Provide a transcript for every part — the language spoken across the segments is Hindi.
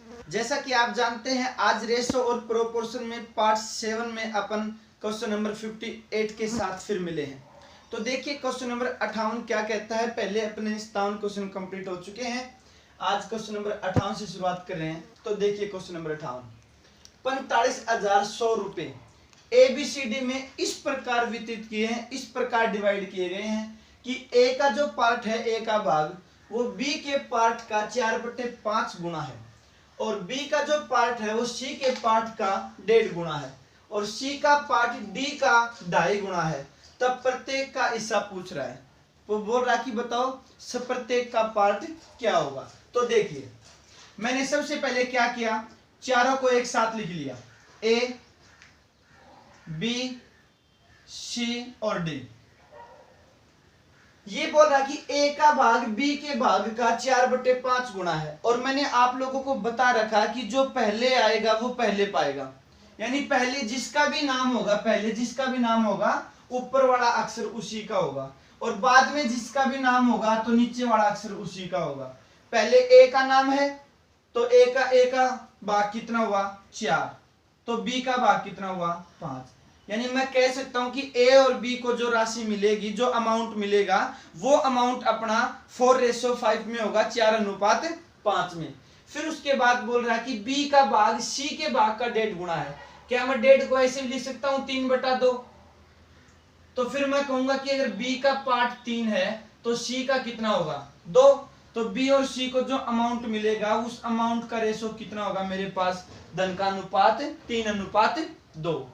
जैसा कि आप जानते हैं आज रेशो और प्रोपोर्शन में पार्ट 7 में अपन क्वेश्चन नंबर 58 के साथ फिर मिले हैं। तो देखिए क्वेश्चन नंबर 58 क्या कहता है। पहले अपने 57 क्वेश्चन कंप्लीट हो चुके हैं, आज क्वेश्चन नंबर 58 से शुरुआत कर रहे हैं। तो देखिए क्वेश्चन नंबर 58, 45,100 रुपए ABCD में इस प्रकार वितरित किए हैं, इस प्रकार डिवाइड किए गए हैं कि A का जो पार्ट है, A का भाग, वो B के पार्ट का 4/5 गुना है और B का जो पार्ट है वो C के पार्ट का 1.5 गुना है और C का पार्ट D का 2.5 गुना है। तब प्रत्येक का हिस्सा पूछ रहा है। वो बोल रहा कि बताओ सब प्रत्येक का पार्ट क्या होगा। तो देखिए मैंने सबसे पहले क्या किया, चारों को एक साथ लिख लिया, A B C और D। ये बोल रहा कि A का भाग B के भाग का 4/5 गुना है और मैंने आप लोगों को बता रखा कि जो पहले आएगा वो पहले पाएगा, यानी पहले जिसका भी नाम होगा, पहले जिसका भी नाम होगा ऊपर वाला अक्षर उसी का होगा और बाद में जिसका भी नाम होगा तो नीचे वाला अक्षर उसी का होगा। पहले A का नाम है तो A का भाग कितना हुआ 4, तो B का भाग कितना हुआ 5। यानी मैं कह सकता हूं कि A और B को जो राशि मिलेगी, जो अमाउंट मिलेगा, वो अमाउंट अपना 4:5 में होगा, 4:5 में। फिर उसके बाद बोल रहा है कि B का भाग C के भाग का 1.5 गुना है। क्या मैं 1.5 को ऐसे लिख सकता हूं 3/2? तो फिर मैं कहूंगा कि अगर B का पार्ट 3 है तो C का कितना होगा 2। तो B और C को जो अमाउंट मिलेगा उस अमाउंट का रेशो कितना होगा मेरे पास, धन का अनुपात 3:2।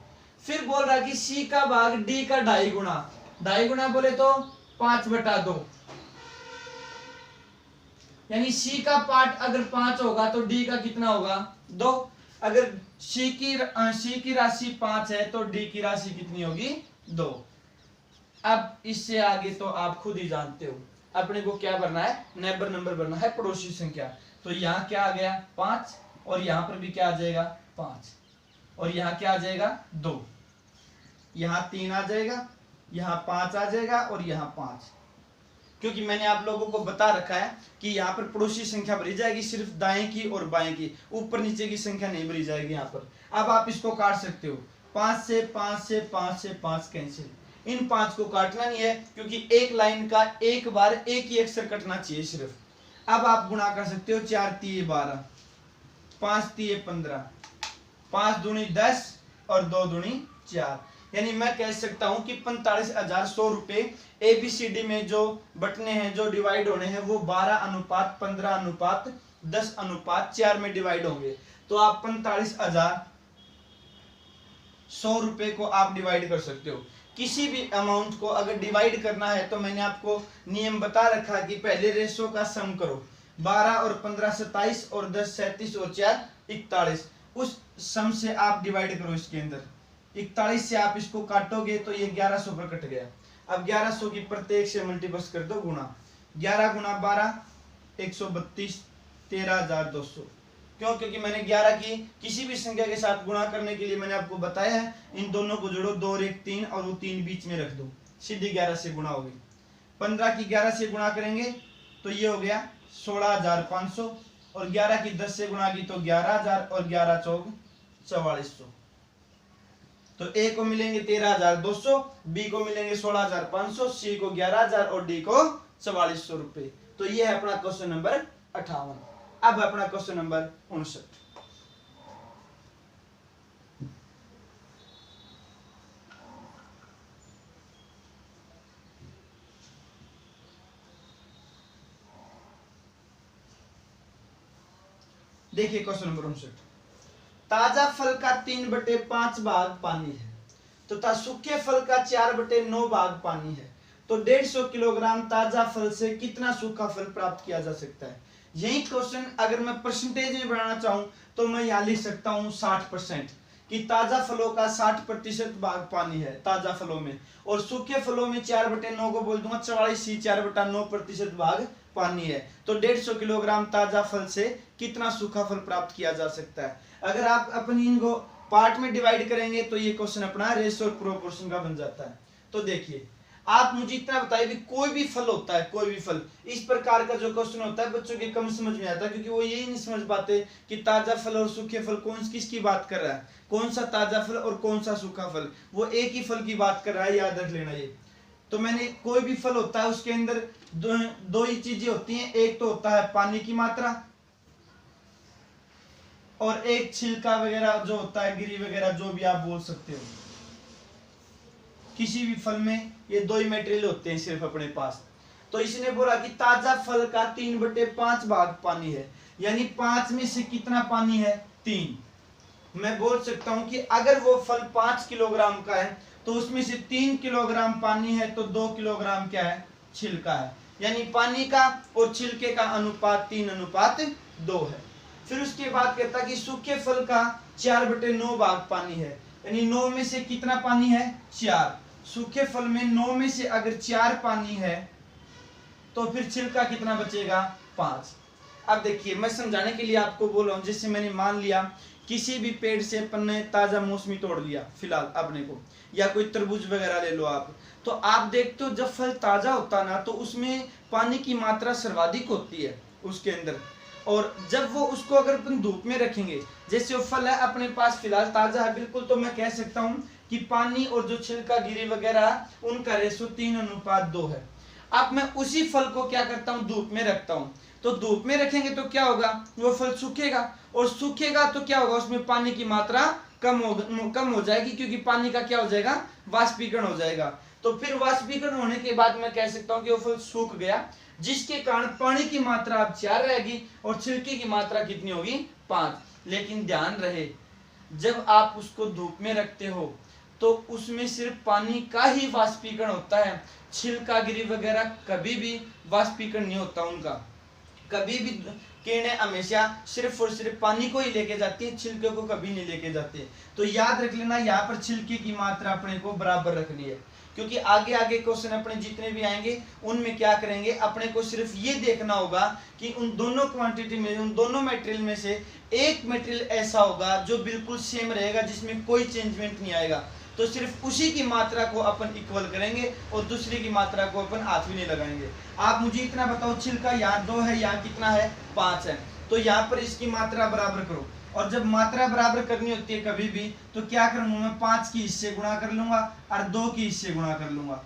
फिर बोल रहा कि C का भाग D का 2.5 गुना, 2.5 गुना बोले तो 5/2, यानी C का पार्ट अगर 5 होगा तो D का कितना होगा 2। अगर C की राशि 5 है तो D की राशि कितनी होगी 2। अब इससे आगे तो आप खुद ही जानते हो, अपने को क्या भरना है, नेबर नंबर भरना है, पड़ोसी संख्या। तो यहाँ क्या आ गया 5 और यहाँ पर भी क्या आ जाएगा 5 और यहाँ क्या आ जाएगा 2, यहाँ 3 आ जाएगा, यहाँ 5 आ जाएगा और यहाँ 5। क्योंकि मैंने आप लोगों को बता रखा है कि यहाँ पर पड़ोसी संख्या भरी जाएगी सिर्फ दाएं की और बाएं की, ऊपर नीचे की संख्या नहीं भरी जाएगी यहाँ पर। अब आप इसको काट सकते हो, 5 से 5 से 5 से 5 कैंसिल, इन 5 को काटना नहीं है क्योंकि एक लाइन का एक बार एक ही अक्षर कटना चाहिए सिर्फ। अब आप गुणा कर सकते हो, 4 तिये 12, 5 तिये 15, 5 दूनी 10 और 2 दूनी 4। यानी मैं कह सकता हूं कि 45,100 रुपए ABCD में जो बटने हैं, जो डिवाइड होने हैं, वो 12:15:10:4 में डिवाइड होंगे। तो आप 45,100 रुपए को आप डिवाइड कर सकते हो। किसी भी अमाउंट को अगर डिवाइड करना है तो मैंने आपको नियम बता रखा कि पहले रेशो का सम करो, 12 और 15 27 और 10 37 और 4 41, उस सम से आप डिवाइड करो। इसके अंदर 41 से आप इसको काटोगे तो ये 1100 पर कट गया। अब 1100 की प्रत्येक से मल्टीप्लस कर दो, गुना 11 गुना 12 132, 13,200। क्यों? क्योंकि मैंने 11 की किसी भी संख्या के साथ गुणा करने के लिए मैंने आपको बताया है, इन दोनों को जोड़ो, 2 और 1 3 और वो 3 बीच में रख दो, सीधी 11 से गुणा होगी। 15 की 11 से गुणा करेंगे तो ये हो गया 16,500 और 11 की 10 से गुणा की तो 11,000 और 11 चौक 4400। तो A को मिलेंगे 13,200, B को मिलेंगे 16,500, C को 11,000 और D को 4400 रुपए। तो ये है अपना क्वेश्चन नंबर 58। अब अपना क्वेश्चन नंबर 59। देखिए क्वेश्चन नंबर 59, ताजा फल का 3/5 भाग पानी है तथा सूखे फल का 4/9 भाग पानी है, तो 150 किलोग्राम ताजा फल से कितना सूखा फल प्राप्त किया जा सकता है। यही क्वेश्चन अगर मैं परसेंटेज में बनाना चाहूं तो मैं यहाँ लिख सकता हूँ 60%, कि ताजा फलों का 60% भाग पानी है ताजा फलों में, और सूखे फलों में 4/9 को बोल दूंगा 44, 4/9% भाग पानी है। तो 150 किलोग्राम ताजा फल से कितना सूखा फल प्राप्त किया जा सकता है। अगर आप अपनी इनको पार्ट में डिवाइड करेंगे तो ये क्वेश्चन अपना रेशो और प्रोपोर्शन का बन जाता है। तो देखिए आप मुझे इतना बताइए भी कोई भी फल होता है, कोई भी फल, इस प्रकार का जो क्वेश्चन होता है बच्चों के कम समझ में आता है, क्योंकि वो यही नहीं समझ पाते कि ताजा फल और सूखे फल कौन किसकी बात कर रहा है, कौन सा ताजा फल और कौन सा सूखा फल, वो एक ही फल की बात कर रहा है, याद रख लेना ये। तो मैंने कोई भी फल होता है उसके अंदर दो ही चीजें होती हैं, एक तो होता है पानी की मात्रा और एक छिलका वगैरह जो होता है, गिरी वगैरह जो भी आप बोल सकते हो। किसी भी फल में ये दो ही मटेरियल होते हैं सिर्फ अपने पास। तो इसने बोला कि ताजा फल का 3/5 भाग पानी है, यानी 5 में से कितना पानी है, 3। मैं बोल सकता हूं कि अगर वो फल 5 किलोग्राम का है तो उसमें से 3 किलोग्राम पानी है, तो 2 किलोग्राम क्या है, छिलका है, यानी पानी का और छिलके का अनुपात 3:2 है। फिर उसके बाद कहता कि सूखे फल का 4/9 भाग पानी है, यानी 9 में से कितना पानी है, 4। सूखे फल में 9 में से अगर 4 पानी है तो फिर छिलका कितना बचेगा, 5। अब देखिए मैं समझाने के लिए आपको बोल रहा हूं, जैसे मैंने मान लिया किसी भी पेड़ से अपन ने ताजा मौसमी तोड़ लिया फिलहाल अपने को, या कोई तरबूज वगैरह ले लो आप, तो आप देखते हो जब फल ताजा होता ना तो उसमें पानी की मात्रा सर्वाधिक होती है उसके अंदर, और जब वो उसको अगर अपन धूप में रखेंगे, जैसे वो फल है अपने पास फिलहाल ताजा है बिल्कुल, तो मैं कह सकता हूं कि पानी और जो छिलका गिरी वगैरह उनका रेशो 3:2 है। अब मैं उसी फल को क्या करता हूं, धूप में रखता हूं, तो धूप में रखेंगे तो क्या होगा, वो फल सूखेगा, और सूखेगा तो क्या होगा, उसमें पानी की मात्रा कम हो जाएगी, क्योंकि पानी का क्या हो जाएगा, वाष्पीकरण हो जाएगा। तो फिर वाष्पीकरण होने के बाद मैं कह सकता हूं कि वो फल सूख गया, जिसके कारण पानी की मात्रा अब 4 रहेगी और छिलके की मात्रा कितनी होगी, 5। लेकिन ध्यान रहे जब आप उसको धूप में रखते हो तो उसमें सिर्फ पानी का ही वाष्पीकरण होता है, छिलका गिरी वगैरह कभी भी वाष्पीकरण नहीं होता उनका, कभी भी किरणें हमेशा सिर्फ और सिर्फ पानी को ही लेके जाती है, छिलके को कभी नहीं लेके जाते। तो याद रख लेना यहाँ पर छिलके की मात्रा अपने को बराबर रखनी है, क्योंकि आगे आगे क्वेश्चन अपने जितने भी आएंगे उनमें क्या करेंगे, अपने को सिर्फ ये देखना होगा कि उन दोनों क्वांटिटी में, उन दोनों मटेरियल में से एक मटेरियल ऐसा होगा जो बिल्कुल सेम रहेगा, जिसमें कोई चेंजमेंट नहीं आएगा, तो सिर्फ उसी की मात्रा को अपन इक्वल करेंगे और दूसरी की मात्रा को अपन हाथ भी नहीं लगाएंगे। आप मुझे इतना बताओ, छिलका यहाँ 2 है, यहाँ कितना है, 5 है, तो यहाँ पर इसकी मात्रा बराबर करो, और जब मात्रा बराबर करनी होती है कभी भी तो क्या करूंगा, मैं 5 की इससे गुणा कर लूंगा और 2 की इससे गुणा कर लूंगा,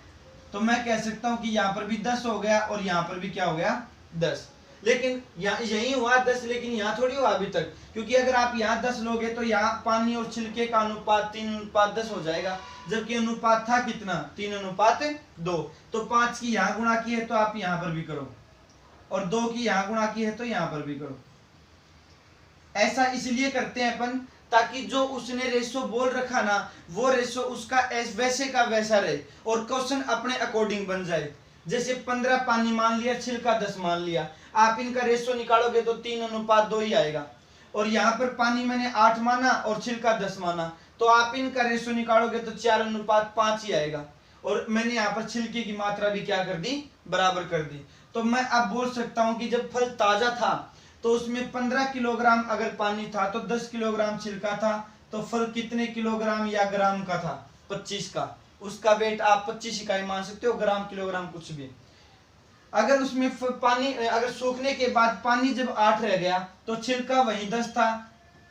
तो मैं कह सकता हूं कि यहाँ पर भी 10 हो गया और यहाँ पर भी क्या हो गया, 10। लेकिन यही हुआ 10, लेकिन यहाँ थोड़ी हुआ अभी तक, क्योंकि अगर आप यहाँ 10 लोगे तो यहाँ पानी और छिलके का अनुपात 3:10 हो जाएगा, जबकि अनुपात था कितना, 3:2। तो 5 की यहाँ गुणा की है तो आप यहाँ पर भी करो, और 2 की यहाँ गुणा की है तो यहाँ पर भी करो। ऐसा इसलिए करते हैं अपन ताकि जो उसने रेशो बोल रखा ना, वो रेशो उसका वैसे का वैसा रहे और क्वेश्चन अपने अकॉर्डिंग बन जाए। जैसे 15 पानी मान लिया, छिलका 10 मान लिया, आप इनका रेशो निकालोगे तो 3:2 ही आएगा, और यहाँ पर पानी मैंने 8 माना और छिलका 10 माना, तो आप इनका रेशो निकालोगे तो 4:5 ही आएगा, और मैंने यहाँ पर छिलके की मात्रा भी क्या कर दी, बराबर कर दी। तो मैं अब बोल सकता हूँ कि जब फल ताजा था तो उसमें 15 किलोग्राम अगर पानी था तो 10 किलोग्राम छिलका था, तो फल कितने किलोग्राम या ग्राम का था, 25 का। उसका वेट आप 25 इकाई मान सकते हो, ग्राम किलोग्राम कुछ भी। अगर उसमें पानी, अगर सूखने के बाद पानी जब 8 रह गया तो छिलका वही 10 था,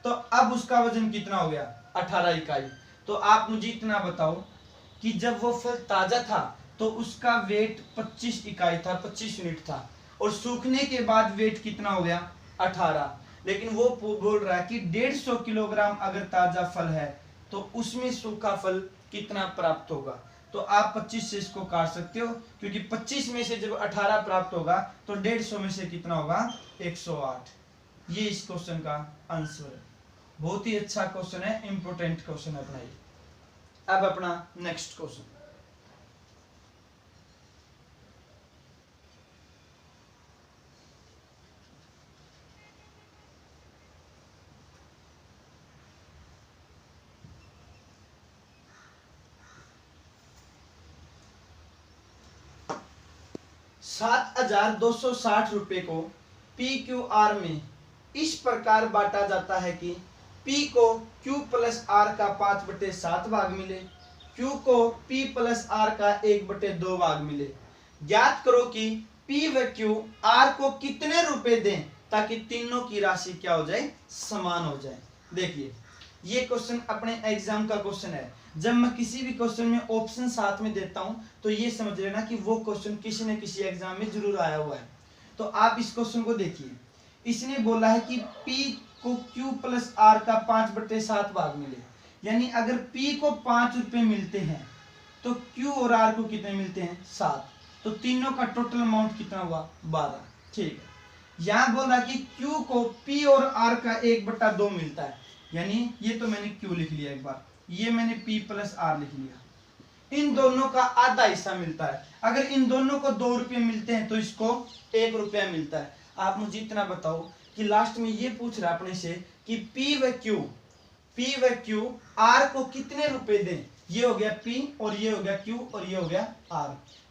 तो अब उसका वजन कितना हो गया, 18 इकाई। तो आप मुझे इतना बताओ कि जब वो फल ताजा था तो उसका वेट 25 इकाई था, 25 यूनिट था, और सूखने के बाद वेट कितना हो गया, 18। लेकिन वो बोल रहा है कि 150 किलोग्राम अगर ताजा फल है तो उसमें सूखा फल कितना प्राप्त होगा। तो आप 25 से इसको काट सकते हो, क्योंकि 25 में से जब 18 प्राप्त होगा तो 150 में से कितना होगा, 108। ये इस क्वेश्चन का आंसर है। बहुत ही अच्छा क्वेश्चन है, इंपोर्टेंट क्वेश्चन है अपना ये। अब अपना नेक्स्ट क्वेश्चन, ₹7,260 को PQR में इस प्रकार बांटा जाता है कि P को Q + R का 5/7 भाग मिले Q को P प्लस R का 1/2 भाग मिले। ज्ञात करो कि P व Q R को कितने रुपए दें ताकि तीनों की राशि क्या हो जाए, समान हो जाए। देखिए ये क्वेश्चन अपने एग्जाम का क्वेश्चन है। जब मैं किसी भी क्वेश्चन में ऑप्शन साथ में देता हूं तो ये समझ लेना कि वो क्वेश्चन किसी न किसी एग्जाम में जरूर आया हुआ है। तो आप इस क्वेश्चन को देखिए, इसने बोला है कि P को Q प्लस R का 5/7 भाग मिले, यानी अगर P को 5 रुपए मिलते हैं तो Q और R को कितने मिलते हैं, 7। तो तीनों का टोटल अमाउंट कितना हुआ, 12। ठीक है, यहां बोल रहा कि Q को P और R का 1/2 मिलता है, यानी ये तो मैंने Q लिख लिया एक बार, ये मैंने P प्लस R लिख लिया। इन दोनों का आधा हिस्सा मिलता है। अगर इन दोनों को 2 रुपये मिलते हैं तो इसको 1 रुपया मिलता है। आप मुझे इतना बताओ कि लास्ट में ये पूछ रहा अपने से कि P व Q R को कितने रुपए दें। ये हो गया P और ये हो गया Q और ये हो गया R।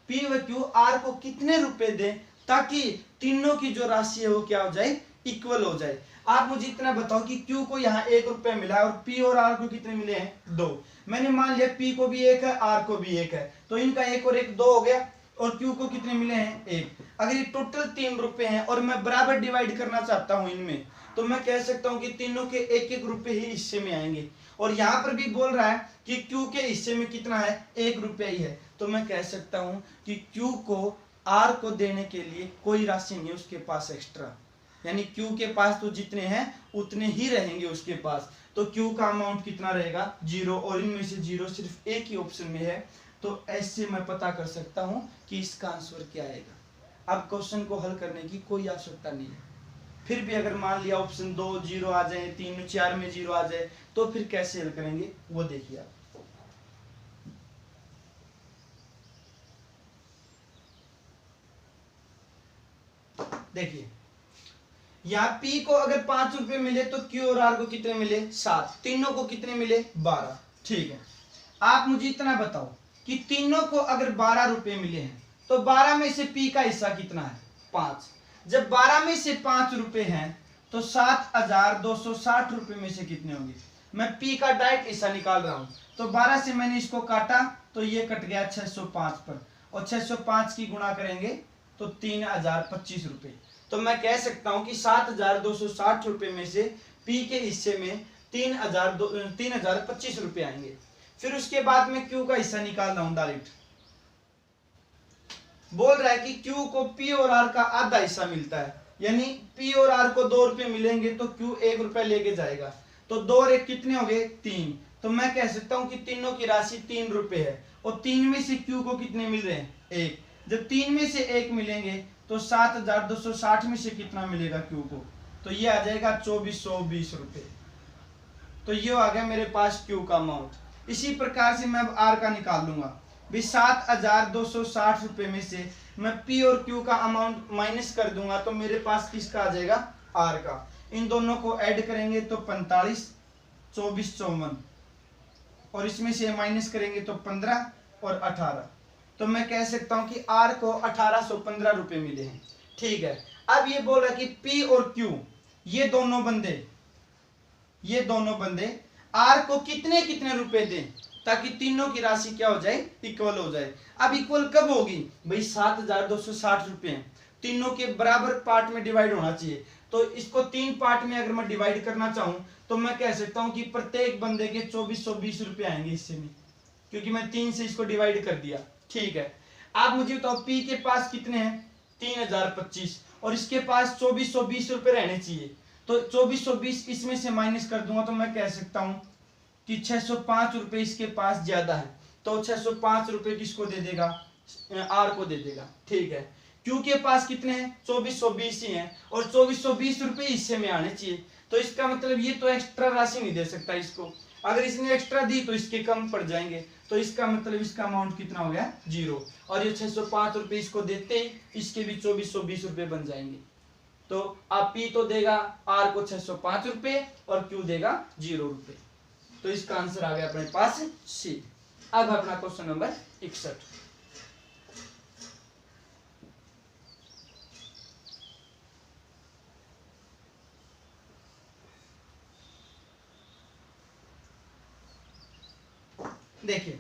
P व Q R को कितने रुपए दें ताकि तीनों की जो राशि है वो क्या हो जाए, इक्वल हो जाए। आप मुझे इतना बताओ कि Q को यहाँ 1 रुपया मिला और P और R को कितने मिले हैं, 2। मैंने मान लिया P को भी 1 है, R को भी 1 है, तो इनका 1 और 1 2 हो गया, और Q को कितने मिले हैं, 1। अगर ये टोटल 3 रुपए हैं और मैं बराबर डिवाइड करना चाहता हूं इनमें, तो मैं कह सकता हूं कि तीनों के 1-1 रुपए ही हिस्से में आएंगे। और यहां पर भी बोल रहा है कि Q के हिस्से में कितना है, 1 रुपया ही है, तो मैं कह सकता हूं कि Q को R को देने के लिए कोई राशि नहीं है उसके पास एक्स्ट्रा, यानी Q के पास तो जितने हैं उतने ही रहेंगे उसके पास। तो Q का अमाउंट कितना रहेगा, 0, और इनमें से 0 सिर्फ एक ही ऑप्शन में है। तो ऐसे मैं पता कर सकता हूं कि इसका आंसर क्या आएगा। अब क्वेश्चन को हल करने की कोई आवश्यकता नहीं है। फिर भी अगर मान लिया ऑप्शन 2 0 आ जाए, 3 4 में 0 आ जाए, तो फिर कैसे हल करेंगे वो देखिए आप। देखिए यहाँ P को अगर 5 रुपए मिले तो Q और R को कितने मिले, 7। तीनों को कितने मिले, 12। ठीक है, आप मुझे इतना बताओ कि तीनों को अगर 12 रुपए मिले हैं तो 12 में से P का हिस्सा कितना है, 5। जब 12 में से 5 रुपए हैं तो 7,260 रुपए में से कितने होंगे। मैं P का डायरेक्ट हिस्सा निकाल रहा हूं, तो 12 से मैंने इसको काटा तो ये कट गया 605 पर, और 605 की गुणा करेंगे तो 3025 रुपए। तो मैं कह सकता हूं कि 7,260 रुपए में से P के हिस्से में 3025 रुपए आएंगे। फिर उसके बाद में Q का हिस्सा निकाल रहा हूं डायरेक्ट। बोल रहा है कि Q को P और R का आधा हिस्सा मिलता है, यानी P और R को 2 रुपए मिलेंगे तो Q 1 रुपया लेके जाएगा, तो 2 और 1 कितने हो गए, 3। तो मैं कह सकता हूं कि तीनों की राशि 3 रुपए है, और 3 में से Q को कितने मिल रहे हैं, 1। जब 3 में से 1 मिलेंगे तो 7,260 में से कितना मिलेगा Q को, तो ये आ जाएगा 2420 रुपए। तो ये आ गया मेरे पास Q का अमाउंट। इसी प्रकार से मैं अब R का निकाल लूंगा भी। 7,260 रुपए में से मैं P और Q का अमाउंट माइनस कर दूंगा तो मेरे पास किसका आ जाएगा, R का। इन दोनों को ऐड करेंगे तो 45, 24, 54, और इसमें से माइनस करेंगे तो 15 और 18। तो मैं कह सकता हूं कि R को 1815 रुपए मिले हैं। ठीक है, अब ये बोल रहा है कि P और Q ये दोनों बंदे R को कितने कितने रुपए दें ताकि तीनों की राशि क्या हो जाए, इक्वल हो जाए। अब इक्वल कब होगी भाई, 7,260 रुपए हैं, तीनों के बराबर पार्ट में डिवाइड होना चाहिए। तो इसको 3 पार्ट में अगर मैं डिवाइड करना चाहूं तो मैं कह सकता हूं कि प्रत्येक बंदे के 2420 रुपए आएंगे हिस्से में, क्योंकि मैं 3 से इसको डिवाइड कर दिया। ठीक है, आप मुझे बताओ P के पास कितने हैं, 3025, और इसके पास 2420 रुपए रहने चाहिए। तो 2420 इसमें से माइनस कर दूंगा तो मैं कह सकता हूं कि 605 रुपए इसके पास ज्यादा है, तो 605 रुपए किसको दे देगा, R को दे देगा। ठीक है, Q के पास कितने हैं, 2420 ही हैं, और 2420 रुपए हिस्से में आने चाहिए। तो इसका मतलब ये तो एक्स्ट्रा राशि नहीं दे सकता इसको, अगर इसने एक्स्ट्रा दी तो इसके कम पड़ जाएंगे, तो इसका मतलब इसका अमाउंट कितना हो गया, 0। और ये 605 रुपए इसको देते ही इसके भी 2420 रुपए बन जाएंगे। तो आप P तो देगा R को 605 रुपए और Q देगा 0 रुपए। तो इसका आंसर आ गया अपने पास C। अब अपना क्वेश्चन नंबर 61। देखिए,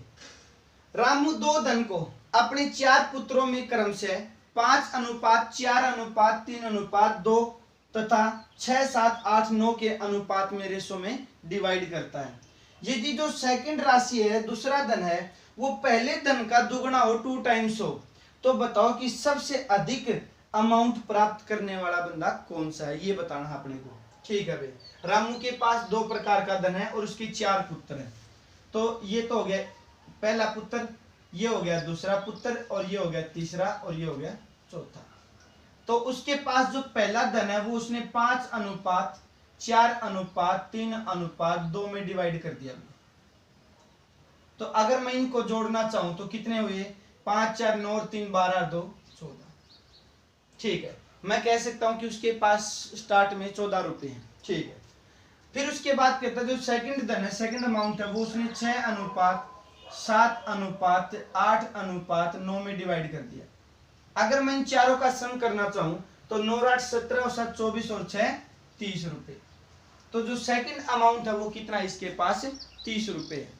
रामू दो धन को अपने 4 पुत्रों में क्रम से 5:4:3:2 तथा 6:7:8:9 के अनुपात में रेशो में डिवाइड करता है। यदि जो सेकंड राशि है, दूसरा धन है, वो पहले धन का दुगना हो, 2 टाइम्स हो, तो बताओ कि सबसे अधिक अमाउंट प्राप्त करने वाला बंदा कौन सा है, ये बताना है अपने को। ठीक है भाई, रामू के पास 2 प्रकार का धन है और उसके 4 पुत्र हैं। तो ये तो हो गया पहला पुत्र, ये हो गया दूसरा पुत्र, और ये हो गया तीसरा, और ये हो गया चौथा। तो उसके पास जो पहला धन है वो उसने 5:4:3:2 में डिवाइड कर दिया। तो अगर मैं इनको जोड़ना चाहूं तो कितने हुए, 5 4 9 और 3 12 2 14। ठीक है, मैं कह सकता हूं कि उसके पास स्टार्ट में 14 रुपए हैं। ठीक है, फिर उसके बाद कहता है जो सेकंड धन है, सेकंड अमाउंट है, वो उसने 6:7:8:9 में डिवाइड कर दिया। अगर मैं इन चारों का सम करना चाहूं तो 9 8 17 और 7 24 और 6 30 रुपए। तो जो सेकंड अमाउंट है वो कितना, इसके पास 30 रुपए है।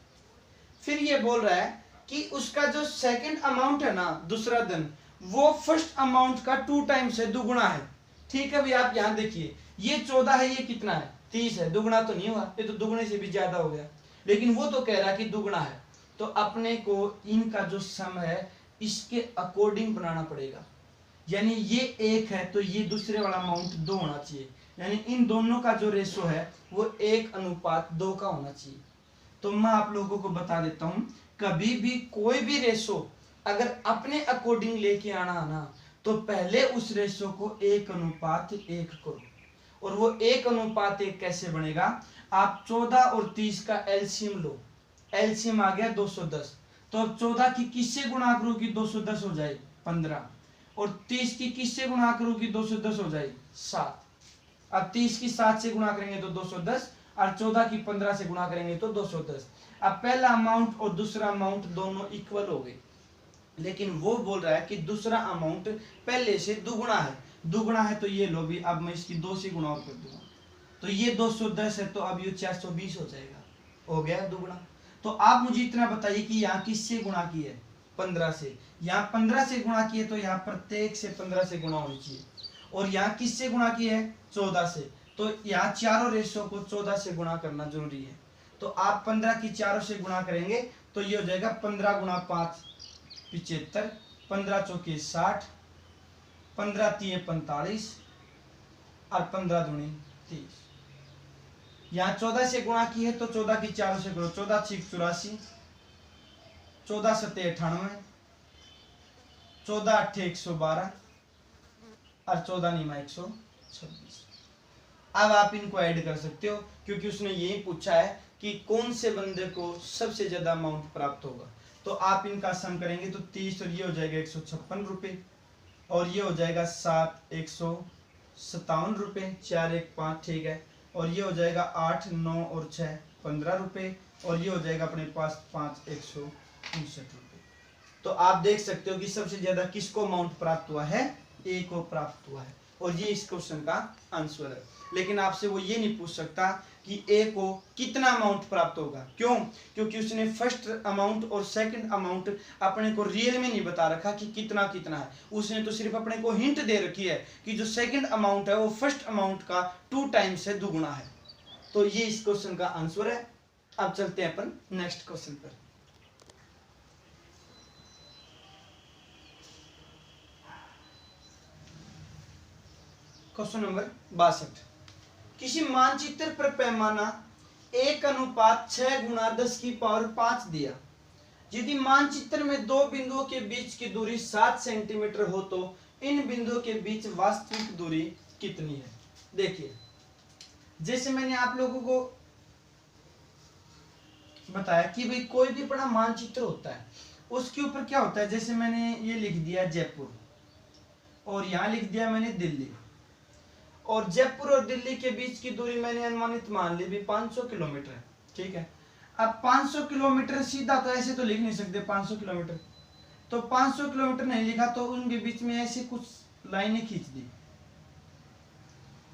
फिर ये बोल रहा है कि उसका जो सेकंड अमाउंट है ना, दूसरा धन, वो फर्स्ट अमाउंट का 2 टाइम्स है, दुगुना है। ठीक है भाई, आप यहां देखिए, ये 14 है, ये कितना है, 30 है, दुगुना तो नहीं हुआ, ये तो दुगुने से भी ज्यादा हो गया, लेकिन वो तो कह रहा है कि दुगुना है। तो अपने को इनका जो सम है इसके अकॉर्डिंग बनाना पड़ेगा। यानी ये 1 है तो ये दूसरे वाला अमाउंट 2 होना चाहिए, यानी इन दोनों का जो रेशो है वो 1:2 का होना चाहिए। तो मैं आप लोगों को बता देता हूं, कभी भी कोई भी रेशो अगर अपने अकॉर्डिंग लेके आना है ना, तो पहले उस रेशो को 1:1 करो। और वो 1:1 कैसे बनेगा, आप 14 और 30 का एलसीएम लो, एलसीएम आ गया 210। तो अब 14 की किससे गुणा करोगी, 210 हो जाए 15, और 30 की किससे गुणा करोगी, 210 हो जाए 7। अब 30 की 7 से गुणा करेंगे तो 210, और 14 की 15 से गुणा करेंगे तो 210। अब पहला अमाउंट और दूसरा अमाउंट दोनों इक्वल हो गए, लेकिन वो बोल रहा है कि दूसरा अमाउंट पहले से दुगुना है। दुगुना है तो ये लो भी, अब मैं इसकी 2 से गुणा कर दूंगा, तो ये 210 है, तो अब ये 420 हो जाएगा, हो गया दुगुना। तो आप मुझे इतना बताइए कि यहाँ किससे गुणा की है, 15 से। यहाँ 15 से गुणा किए तो यहाँ प्रत्येक से 15 से गुणा होनी चाहिए, और यहाँ किससे गुणा की है, 14 से। तो यहाँ चारों रेशो को 14 से गुणा करना जरूरी है। तो आप 15 की चारों से गुणा करेंगे तो ये हो जाएगा 15 गुणा 5 75, 15 चौके 60, 15 तिये 45, और 15 दूनी 30। यहाँ 14 से गुणा की है तो 14 की चारों से करो, 14 6 84, 14 7 98, 14 8 112, और 14 नीमा 126। अब आप इनको ऐड कर सकते हो, क्योंकि उसने यही पूछा है कि कौन से बंदे को सबसे ज्यादा अमाउंट प्राप्त होगा। तो आप इनका सम करेंगे तो 30 और ये हो जाएगा 156 रुपये, और ये हो जाएगा 7 157 रुपये, 4 1 5, ठीक है, और ये हो जाएगा 8 9 और 6 15 रुपये, और ये हो जाएगा अपने पास 5 159 रुपये। तो आप देख सकते हो कि सबसे ज्यादा किसको अमाउंट प्राप्त हुआ है, ए को प्राप्त हुआ है, और ये इस क्वेश्चन का आंसर है। लेकिन आपसे वो ये नहीं पूछ सकता कि ए को कितना अमाउंट प्राप्त होगा, क्यों, क्योंकि उसने फर्स्ट अमाउंट और सेकंड अमाउंट अपने को रियल में नहीं बता रखा कि कितना कितना है। उसने तो सिर्फ अपने को हिंट दे रखी है कि जो सेकंड अमाउंट है वो फर्स्ट अमाउंट का 2 टाइम्स से दुगुना है। तो ये इस क्वेश्चन का आंसर है। अब चलते हैं अपन नेक्स्ट क्वेश्चन पर। Question number 62। किसी मानचित्र पर पैमाना 1:6 × 10⁵ दिया। यदि मानचित्र में 2 बिंदुओं के बीच की दूरी 7 सेंटीमीटर हो तो इन बिंदुओं के बीच वास्तविक दूरी कितनी है। देखिए, जैसे मैंने आप लोगों को बताया कि भाई कोई भी बड़ा मानचित्र होता है, उसके ऊपर क्या होता है, जैसे मैंने ये लिख दिया जयपुर, और यहाँ लिख दिया मैंने दिल्ली, और जयपुर और दिल्ली के बीच की दूरी मैंने अनुमानित मान ली भी 500 किलोमीटर है। ठीक है, अब 500 किलोमीटर सीधा तो ऐसे तो लिख नहीं सकते 500 किलोमीटर, तो 500 किलोमीटर नहीं लिखा तो उनके बीच में ऐसे कुछ लाइनें खींच दी,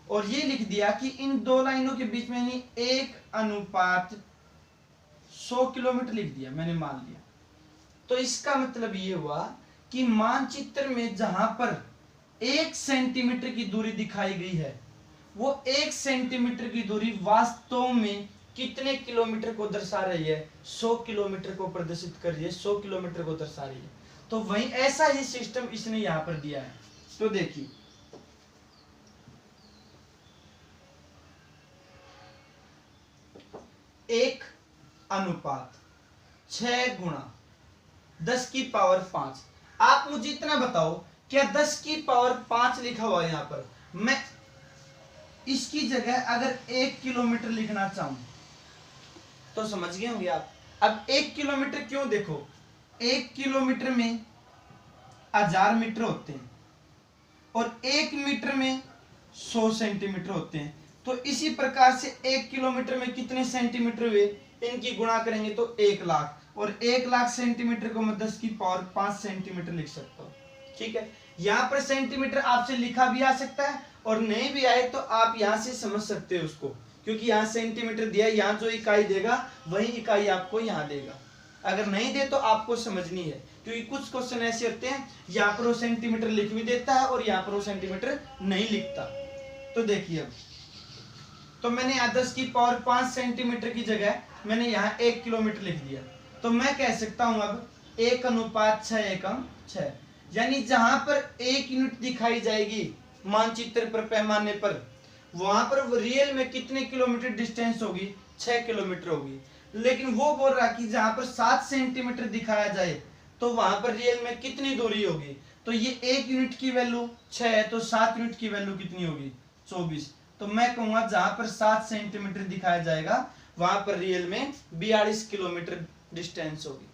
और ये लिख दिया कि इन 2 लाइनों के बीच में 1:100 100 किलोमीटर लिख दिया मैंने, मान लिया। तो इसका मतलब ये हुआ कि मानचित्र में जहां पर 1 सेंटीमीटर की दूरी दिखाई गई है, वो 1 सेंटीमीटर की दूरी वास्तव में कितने किलोमीटर को दर्शा रही है? 100 किलोमीटर को प्रदर्शित कर रही है, 100 किलोमीटर को दर्शा रही है। तो वही ऐसा ही सिस्टम इसने यहां पर दिया है। तो देखिए, एक अनुपात 6 गुणा 10 की पावर 5। आप मुझे इतना बताओ, क्या 10 की पावर 5 लिखा हुआ है यहां पर, मैं इसकी जगह अगर 1 किलोमीटर लिखना चाहूं तो समझ गए होंगे आप। अब 1 किलोमीटर क्यों? देखो, 1 किलोमीटर में 1000 मीटर होते हैं और 1 मीटर में 100 सेंटीमीटर होते हैं। तो इसी प्रकार से 1 किलोमीटर में कितने सेंटीमीटर हुए, इनकी गुणा करेंगे तो 1 लाख, और 1 लाख सेंटीमीटर को मैं 10 की पावर 5 सेंटीमीटर लिख सकता हूँ। ठीक है, यहाँ पर सेंटीमीटर आपसे लिखा भी आ सकता है और नहीं भी आए तो आप यहाँ से समझ सकते हो उसको, क्योंकि यहाँ सेंटीमीटर दिया है, यहाँ जो इकाई देगा वही इकाई आपको यहाँ देगा। अगर नहीं दे तो आपको समझनी है, क्योंकि कुछ क्वेश्चन ऐसे होते हैं यहाँ पर वो सेंटीमीटर लिख भी देता है और यहाँ पर वो सेंटीमीटर नहीं लिखता। तो देखिए, अब तो मैंने यहाँ 10 की पावर 5 सेंटीमीटर की जगह मैंने यहाँ 1 किलोमीटर लिख दिया। तो मैं कह सकता हूं अब 1:6 एकम 6, यानी जहां पर 1 यूनिट दिखाई जाएगी मानचित्र पर, पैमाने पर, वहां पर रियल में कितने किलोमीटर डिस्टेंस होगी? 6 किलोमीटर होगी। लेकिन वो बोल रहा कि जहां पर 7 सेंटीमीटर दिखाया जाए तो वहां पर रियल में कितनी दूरी होगी? तो ये 1 यूनिट की वैल्यू 6 है, तो 7 यूनिट की वैल्यू कितनी होगी? 24। तो मैं कहूंगा जहां पर 7 सेंटीमीटर दिखाया जाएगा वहां पर रियल में 42 किलोमीटर डिस्टेंस होगी।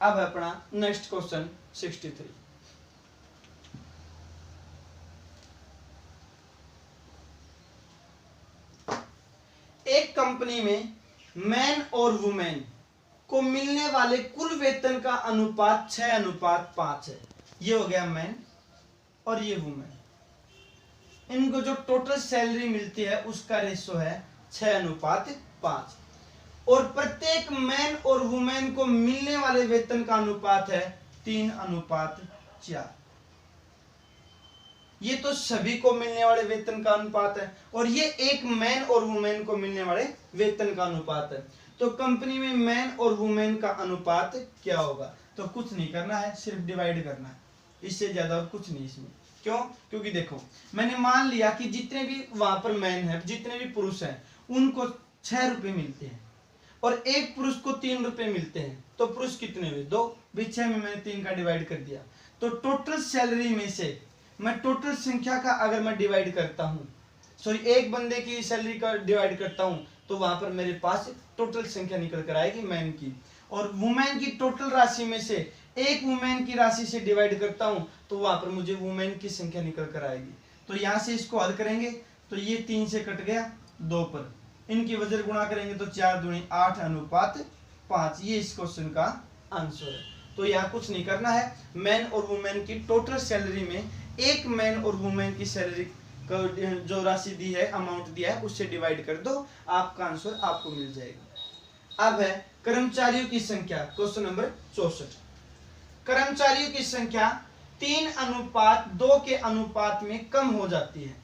अब अपना नेक्स्ट क्वेश्चन 63। एक कंपनी में मैन और वुमेन को मिलने वाले कुल वेतन का अनुपात 6:5 है। ये हो गया मैन और ये वुमेन, इनको जो टोटल सैलरी मिलती है उसका रेशो है 6:5, और प्रत्येक मैन और वुमेन को मिलने वाले वेतन का अनुपात है 3:4। ये तो सभी को मिलने वाले वेतन का अनुपात है, और ये एक मैन और वुमेन को मिलने वाले वेतन का अनुपात है। तो कंपनी में मैन और वुमेन का अनुपात क्या होगा? तो कुछ नहीं करना है, सिर्फ डिवाइड करना है, इससे ज्यादा और कुछ नहीं इसमें। क्यों? क्योंकि देखो, मैंने मान लिया कि जितने भी वहां पर मैन है, जितने भी पुरुष हैं, उनको 6 रुपए मिलते हैं और एक पुरुष को 3 रुपए मिलते हैं। तो पुरुष कितने हुए? 2। 6 में मैंने 3 का डिवाइड कर दिया। तो टोटल सैलरी में से मैं टोटल संख्या का अगर मैं डिवाइड करता हूं, सॉरी, एक बंदे की सैलरी का डिवाइड करता हूं, तो वहां पर मेरे पास टोटल संख्या निकल कर आएगी मैन की। और वुमेन की टोटल राशि में से एक वुमेन की राशि से डिवाइड करता हूं, तो वहां पर मुझे वुमेन की संख्या निकल कर आएगी। तो यहां से इसको हल करेंगे तो ये 3 से कट गया 2 पर, इनकी वजह गुणा करेंगे तो 4 दूनी 8:5। ये इस क्वेश्चन का आंसर है। तो यहाँ कुछ नहीं करना है, मैन और वुमेन की टोटल सैलरी में एक मैन और वुमेन की सैलरी जो राशि दी है, अमाउंट दिया है, उससे डिवाइड कर दो, आपका आंसर आपको मिल जाएगा। अब है कर्मचारियों की संख्या, क्वेश्चन नंबर 64। कर्मचारियों की संख्या 3:2 के अनुपात में कम हो जाती है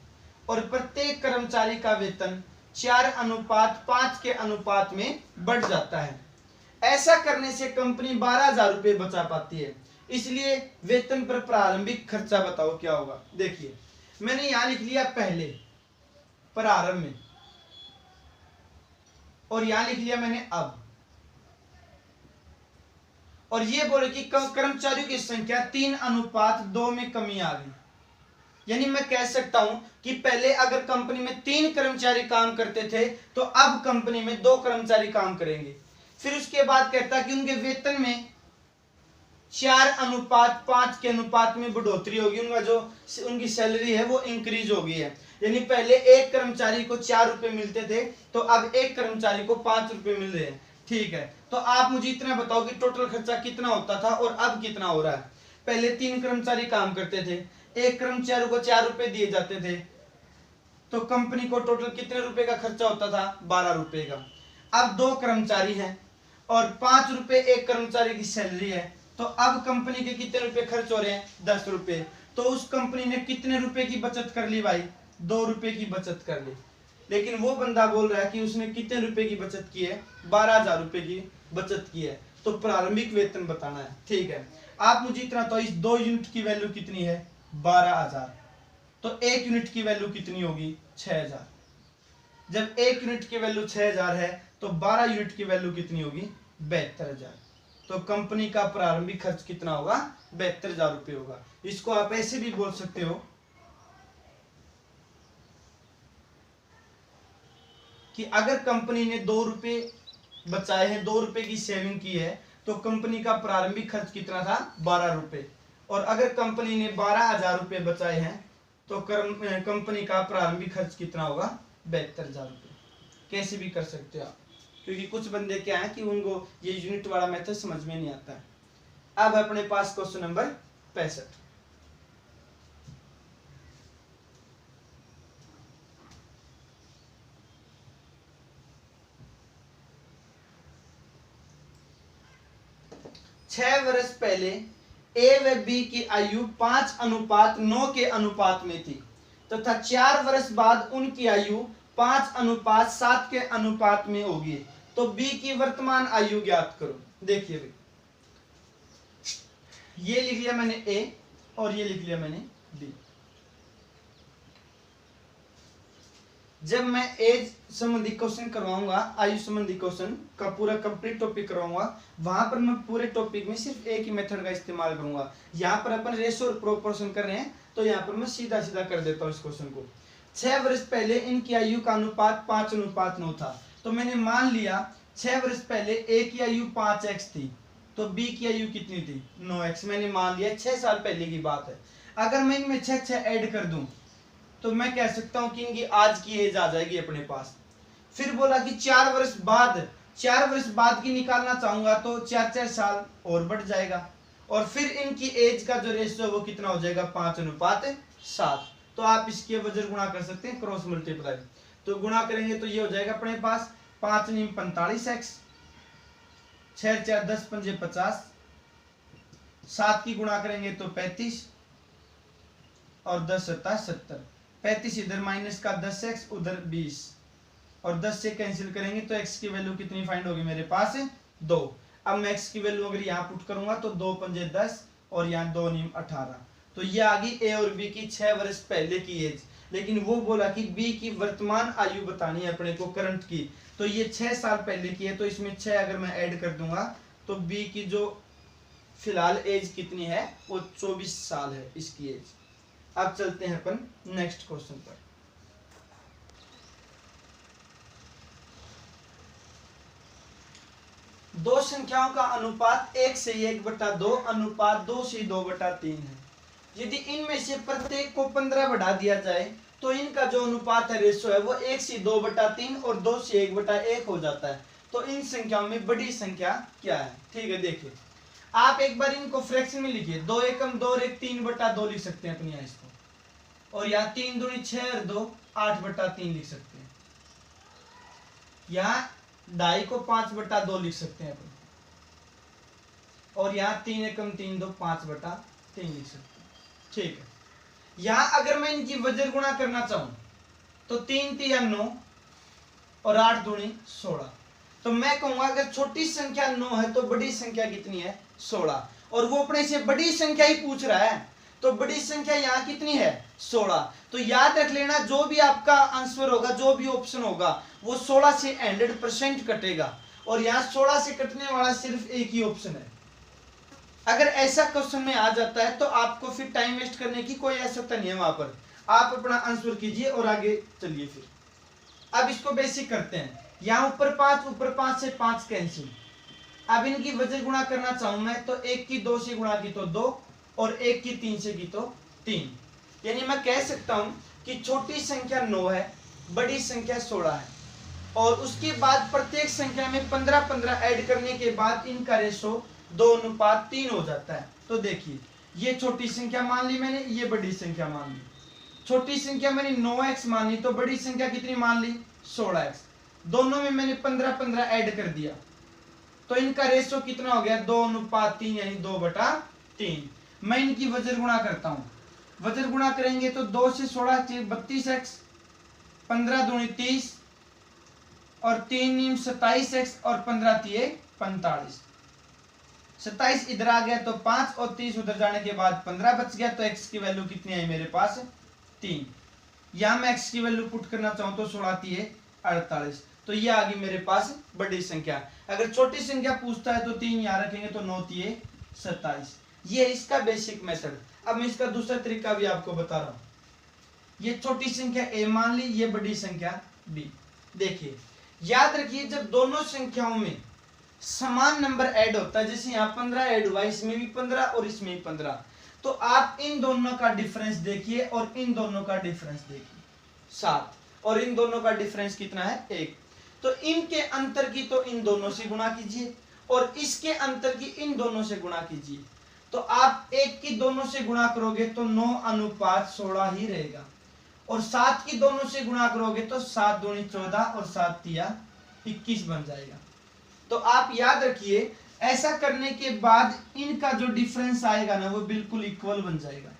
और प्रत्येक कर्मचारी का वेतन 4:5 के अनुपात में बढ़ जाता है। ऐसा करने से कंपनी 12,000 रुपए बचा पाती है। इसलिए वेतन पर प्रारंभिक खर्चा बताओ क्या होगा। देखिए, मैंने यहां लिख लिया पहले प्रारंभ में, और यहां लिख लिया मैंने अब, और ये बोले कि कर्मचारियों की संख्या 3:2 में कमी आ गई। यानी मैं कह सकता हूं कि पहले अगर कंपनी में 3 कर्मचारी काम करते थे तो अब कंपनी में 2 कर्मचारी काम करेंगे। फिर उसके बाद कहता कि उनके वेतन में 4:5 के अनुपात में बढ़ोतरी होगी, उनका जो उनकी सैलरी है वो इंक्रीज हो गई है। यानी पहले एक कर्मचारी को 4 रुपए मिलते थे, तो अब एक कर्मचारी को 5 रुपए मिल रहे हैं। ठीक है, तो आप मुझे इतना बताओ कि टोटल खर्चा कितना होता था और अब कितना हो रहा है। पहले 3 कर्मचारी काम करते थे, एक कर्मचारी को 4 रुपए दिए जाते थे, तो कंपनी को टोटल कितने रुपए का खर्चा होता था? 12 रुपए का। अब 2 कर्मचारी हैं और 5 रुपए एक कर्मचारी की सैलरी है, तो अब कंपनी के कितने रुपए खर्च हो रहे हैं? 10 रुपए। तो उस कंपनी ने कितने रुपए की बचत कर ली भाई? 2 रुपए की बचत कर ली। लेकिन वो बंदा बोल रहा है कि उसने कितने रुपए की बचत की है? 12,000 रुपए की बचत की है। तो प्रारंभिक वेतन बताना है। ठीक है, आप मुझे इतना तो इस 2 यूनिट की वैल्यू कितनी है? 12,000। तो 1 यूनिट की वैल्यू कितनी होगी? 6,000। जब 1 यूनिट की वैल्यू 6,000 है तो 12 यूनिट की वैल्यू कितनी होगी? 72,000। तो कंपनी का प्रारंभिक खर्च कितना होगा? 72,000 रुपए होगा। इसको आप ऐसे भी बोल सकते हो कि अगर कंपनी ने 2 रुपए बचाए हैं, 2 रुपए की सेविंग की है, तो कंपनी का प्रारंभिक खर्च कितना था? 12 रुपए। और अगर कंपनी ने 12,000 रुपए बचाए हैं तो कंपनी का प्रारंभिक खर्च कितना होगा? 72,000 रुपए। कैसे भी कर सकते हो आप, क्योंकि कुछ बंदे क्या है कि उनको ये यूनिट वाला मेथड समझ में नहीं आता है। अब अपने पास क्वेश्चन नंबर 65। छह वर्ष पहले ए व बी की आयु 5:9 के अनुपात में थी तथा 4 वर्ष बाद उनकी आयु 5:7 के अनुपात में होगी। तो बी की वर्तमान आयु ज्ञात करो। देखिए भाई, ये लिख लिया मैंने ए और ये लिख लिया मैंने बी। जब मैं एज संबंधी क्वेश्चन करवाऊंगा, आयु संबंधी क्वेश्चन का पूरा कंप्लीट टॉपिक करवाऊंगा, वहां पर मैं पूरे टॉपिक में सिर्फ एक ही मेथड का इस्तेमाल करूंगा। यहाँ पर अपन रेशो और प्रोपोर्शन कर रहे हैं, तो यहाँ पर मैं सीधा सीधा कर देता हूँ इस क्वेश्चन को। 6 वर्ष पहले इनकी आयु का अनुपात 5:9 था। तो मैंने मान लिया 6 वर्ष पहले ए की आयु 5x थी, तो बी की आयु कितनी थी? 9x। मैंने मान लिया 6 साल पहले की बात है। अगर मैं इनमें 6 ऐड कर दूं तो मैं कह सकता हूं कि इनकी आज की एज आ जाएगी अपने पास। फिर बोला कि 4 वर्ष बाद की निकालना चाहूंगा तो 4 साल और बढ़ जाएगा, और फिर इनकी एज का जो रेशियो है वो कितना हो जाएगा? 5:7। तो आप इसके वजह गुणा कर सकते हैं, क्रॉस मल्टीप्लाई। तो गुणा करेंगे तो ये हो जाएगा अपने पास 5 × 45x, 6 × 4 = 10 × 5 = 50, 7 की गुणा करेंगे तो 35 और 10 × 7 = 70। 35 इधर माइनस का 10x उधर 20, और 10 से कैंसिल करेंगे तो x की वैल्यू कितनी फाइंड होगी मेरे पास? 2। अब मैं x की वैल्यू अगर यहाँ पुट करूंगा तो 2 × 5 = 10 और यहाँ 2 × 9 = 18। तो ये आ गई ए और बी की 6 वर्ष पहले की एज। लेकिन वो बोला कि बी की वर्तमान आयु बतानी है अपने को, करंट की। तो ये 6 साल पहले की है, तो इसमें 6 अगर मैं ऐड कर दूंगा तो बी की जो फिलहाल एज कितनी है वो 24 साल है इसकी एज। अब चलते हैं अपन नेक्स्ट क्वेश्चन पर। दो संख्याओं का अनुपात 1:1/2 अनुपात 2:2/3 है। यदि इनमें से प्रत्येक को 15 बढ़ा दिया जाए तो इनका जो अनुपात है, रेशो है, वो 1:2/3 और 2:1/1 हो जाता है। तो इन संख्याओं में बड़ी संख्या क्या है? ठीक है, देखिए आप एक बार इनको फ्रैक्शन में लिखिए। 2 एकम 2 और 1 3/2 लिख सकते हैं अपनी यहाँ इसको, और यहाँ 3 दूनी 6 और 2 8/3 लिख सकते हैं। यहाँ 2.5 को 5/2 लिख सकते हैं अपन, और यहाँ 3 एकम 3 2 5/3 लिख सकते हैं। ठीक है, यहाँ अगर मैं इनकी वजर गुणा करना चाहूं तो 3 × 3 = 9 और 8 दूनी 16। तो मैं कहूंगा अगर छोटी संख्या 9 है तो बड़ी संख्या कितनी है? 16। और वो अपने से बड़ी संख्या ही पूछ रहा है, तो बड़ी संख्या यहाँ कितनी है? 16। तो याद रख लेना, जो भी आपका आंसर होगा, जो भी ऑप्शन होगा, वो 16 से 100% कटेगा, और यहाँ 16 से कटने वाला सिर्फ एक ही ऑप्शन है। अगर ऐसा क्वेश्चन में आ जाता है तो आपको फिर टाइम वेस्ट करने की कोई आवश्यकता नहीं है। वहां पर आप अपना आंसर कीजिए और आगे चलिए। फिर अब इसको बेसिक करते हैं। यहाँ ऊपर 5 से 5 कैंसिल। अब इनकी वजह गुणा करना चाहूं मैं तो 1 की 2 से गुणा की तो 2 और 1 की 3 से की तो 3। यानी मैं कह सकता हूं कि छोटी संख्या 9 है, बड़ी संख्या 16 है, और उसके बाद प्रत्येक संख्या में 15-15 ऐड करने के बाद इनका रेशो 2:3 हो जाता है। तो देखिए ये छोटी संख्या मान ली मैंने, ये बड़ी संख्या मान ली। छोटी संख्या मैंने 9x मान ली, तो बड़ी संख्या कितनी मान ली? 16x। दोनों में मैंने 15-15 ऐड कर दिया, तो इनका रेशो कितना हो गया 2:3 यानी 2/3। मैं इनकी वजर गुणा करता हूं, वजर गुणा करेंगे तो 2 से 16 32x, 15 दूनी 30 और 3 नीम 27x और 15 तिये 45। 27 इधर आ गया तो 5 और 30 उधर जाने के बाद 15 बच गया, तो x की वैल्यू कितनी आई मेरे पास 3। यहां मैं x की वैल्यू पुट करना चाहूं तो 16 तिये 48, तो ये आ गई मेरे पास बड़ी संख्या। अगर छोटी संख्या पूछता है तो 3 यहां रखेंगे तो 9 तिये 27। ये इसका बेसिक मेथड। अब मैं इसका दूसरा तरीका भी आपको बता रहा हूं। ये छोटी संख्या a मान ली, ये बड़ी संख्या b। देखिए याद रखिए जब दोनों संख्याओं में समान नंबर ऐड होता है, जैसे यहाँ 15 ऐड हुआ, इसमें भी 15 और इसमें भी 15, तो आप इन दोनों का डिफरेंस देखिए और इन दोनों का डिफरेंस देखिए 7, और इन दोनों का डिफरेंस कितना है 1। तो इनके अंतर की तो इन दोनों से गुणा कीजिए और इसके अंतर की इन दोनों से गुणा कीजिए। तो आप 1 की दोनों से गुणा करोगे तो 9:16 ही रहेगा, और 7 की दोनों से गुणा करोगे तो 7 दूनी 14 और 7 तिया 21 बन जाएगा। तो आप याद रखिए ऐसा करने के बाद इनका जो डिफरेंस आएगा ना वो बिल्कुल इक्वल बन जाएगा।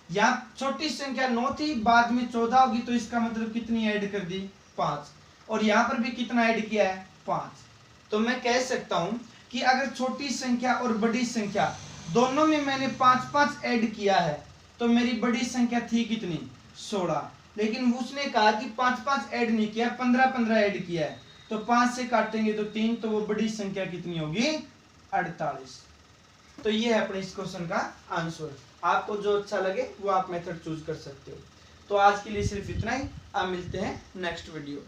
यहाँ छोटी संख्या 9 थी, बाद में 14 होगी, तो इसका मतलब कितनी ऐड कर दी 5, और यहाँ पर भी कितना ऐड किया है 5। तो मैं कह सकता हूं कि अगर छोटी संख्या और बड़ी संख्या दोनों में मैंने 5-5 ऐड किया है तो मेरी बड़ी संख्या थी कितनी 16, लेकिन उसने कहा कि 5-5 ऐड नहीं किया, 15-15 ऐड किया है, तो 5 से काटेंगे तो 3, तो वो बड़ी संख्या कितनी होगी 48। तो ये है अपने इस क्वेश्चन का आंसर। आपको जो अच्छा लगे वो आप मेथड चूज कर सकते हो। तो आज के लिए सिर्फ इतना ही, आप मिलते हैं नेक्स्ट वीडियो।